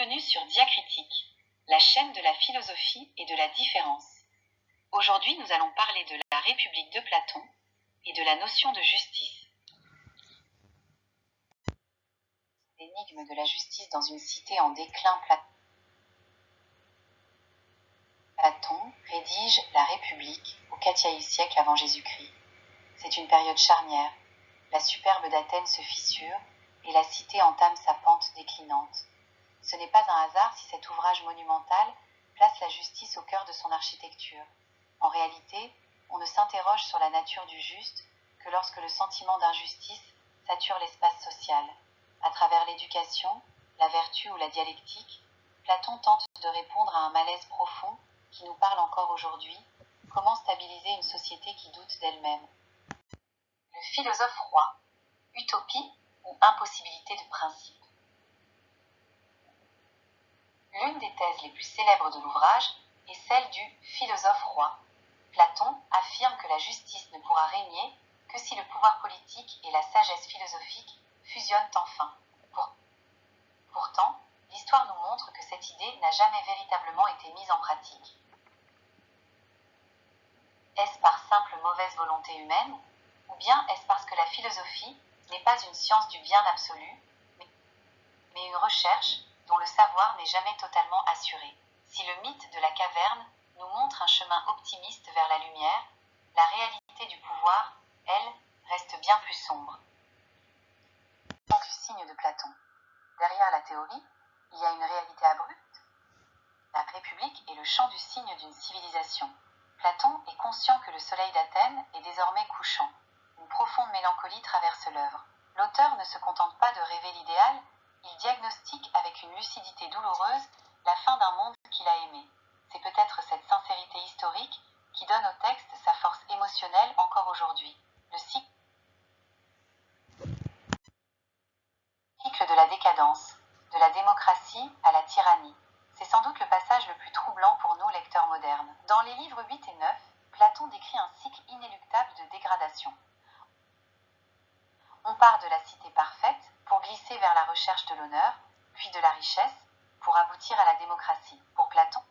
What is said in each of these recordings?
Bienvenue sur Diacritique, la chaîne de la philosophie et de la différence. Aujourd'hui, nous allons parler de la République de Platon et de la notion de justice. L'énigme de la justice dans une cité en déclin. Platon rédige la République au IVe siècle avant Jésus-Christ. C'est une période charnière. La superbe d'Athènes se fissure et la cité entame sa pente déclinante. Ce n'est pas un hasard si cet ouvrage monumental place la justice au cœur de son architecture. En réalité, on ne s'interroge sur la nature du juste que lorsque le sentiment d'injustice sature l'espace social. À travers l'éducation, la vertu ou la dialectique, Platon tente de répondre à un malaise profond qui nous parle encore aujourd'hui. Comment stabiliser une société qui doute d'elle-même? Le philosophe roi, utopie ou impossibilité de principe? L'une des thèses les plus célèbres de l'ouvrage est celle du philosophe roi. Platon affirme que la justice ne pourra régner que si le pouvoir politique et la sagesse philosophique fusionnent enfin. Pourtant, l'histoire nous montre que cette idée n'a jamais véritablement été mise en pratique. Est-ce par simple mauvaise volonté humaine, ou bien est-ce parce que la philosophie n'est pas une science du bien absolu, mais une recherche dont le savoir n'est jamais totalement assuré? Si le mythe de la caverne nous montre un chemin optimiste vers la lumière, la réalité du pouvoir, elle, reste bien plus sombre. Du signe de Platon. Derrière la théorie, il y a une réalité abrupte. La République est le chant du cygne d'une civilisation. Platon est conscient que le soleil d'Athènes est désormais couchant. Une profonde mélancolie traverse l'œuvre. L'auteur ne se contente pas de rêver l'idéal, il diagnostique avec une lucidité douloureuse la fin d'un monde qu'il a aimé. C'est peut-être cette sincérité historique qui donne au texte sa force émotionnelle encore aujourd'hui. Le cycle de la décadence, de la démocratie à la tyrannie. C'est sans doute le passage le plus troublant pour nous lecteurs modernes. Dans les livres 8 et 9, Platon décrit un cycle inéluctable de dégradation. On part de la cité parfaite pour glisser vers la recherche de l'honneur, puis de la richesse, pour aboutir à la démocratie. Pour Platon,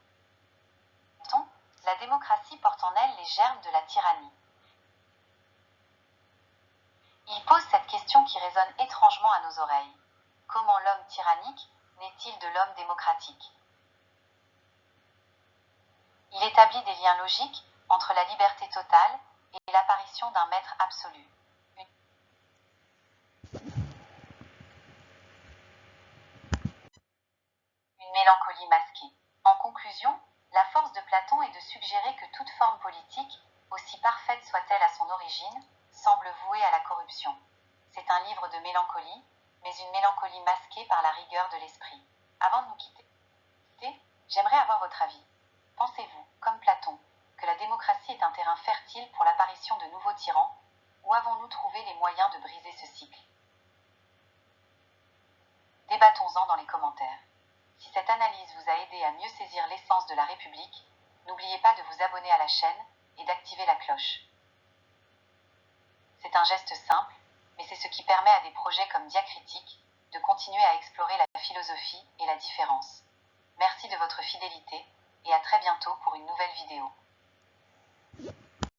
la démocratie porte en elle les germes de la tyrannie. Il pose cette question qui résonne étrangement à nos oreilles. Comment l'homme tyrannique naît-il de l'homme démocratique? Il établit des liens logiques entre la liberté totale et l'apparition d'un maître absolu. Une mélancolie masquée. En conclusion, la force de Platon est de suggérer que toute forme politique, aussi parfaite soit-elle à son origine, semble vouée à la corruption. C'est un livre de mélancolie, mais une mélancolie masquée par la rigueur de l'esprit. Avant de nous quitter, j'aimerais avoir votre avis. Pensez-vous, comme Platon, que la démocratie est un terrain fertile pour l'apparition de nouveaux tyrans, ou avons-nous trouvé les moyens de briser ce cycle? Débattons-en dans les commentaires. Si cette analyse vous a aidé à mieux saisir l'essence de la République, n'oubliez pas de vous abonner à la chaîne et d'activer la cloche. C'est un geste simple, mais c'est ce qui permet à des projets comme Diacritique de continuer à explorer la philosophie et la différence. Merci de votre fidélité et à très bientôt pour une nouvelle vidéo.